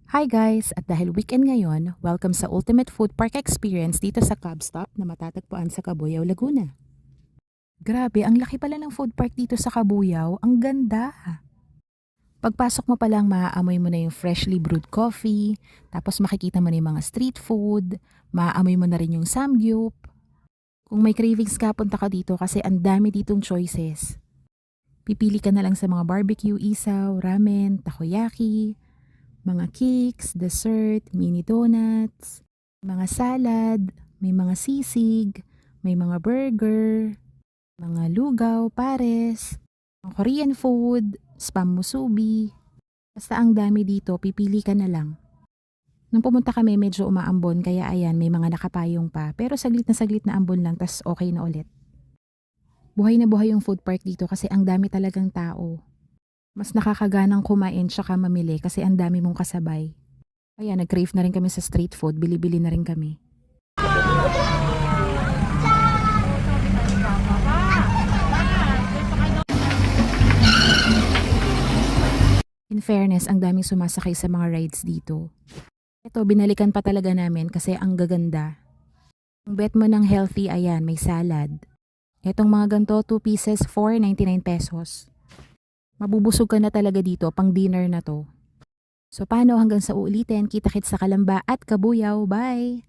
Hi guys! At dahil weekend ngayon, welcome sa Ultimate Food Park Experience dito sa Club Stop na matatagpuan sa Cabuyao, Laguna. Grabe, ang laki pala ng food park dito sa Cabuyao. Ang ganda! Pagpasok mo pa lang, maaamoy mo na yung freshly brewed coffee, tapos makikita mo na yung mga street food, maaamoy mo na rin yung samgyup. Kung may cravings ka, punta ka dito kasi ang dami ditong choices. Pipili ka na lang sa mga barbecue, isaw, ramen, takoyaki, mga cakes, dessert, mini donuts, mga salad, may mga sisig, may mga burger, mga lugaw, pares, mga Korean food, spam musubi. Basta ang dami dito, pipili ka na lang. Nung pumunta kami, medyo umaambon kaya ayan, may mga nakapayong pa. Pero saglit na ambon lang, tas okay na ulit. Buhay na buhay yung food park dito kasi ang dami talagang tao. Mas nakakaganang kumain tsaka mamili kasi ang dami mong kasabay. Kaya nag-crave na rin kami sa street food, bili-bili na rin kami. In fairness, ang daming sumasakay sa mga rides dito. Ito, binalikan pa talaga namin kasi ang gaganda. Kung bet mo ng healthy, ayan, may salad. Etong mga ganito, 2 pieces, 4.99 pesos. Mabubusog ka na talaga dito, pang dinner na to. So paano hanggang sa uulitin, kita-kits sa Kalamba at Cabuyao. Bye!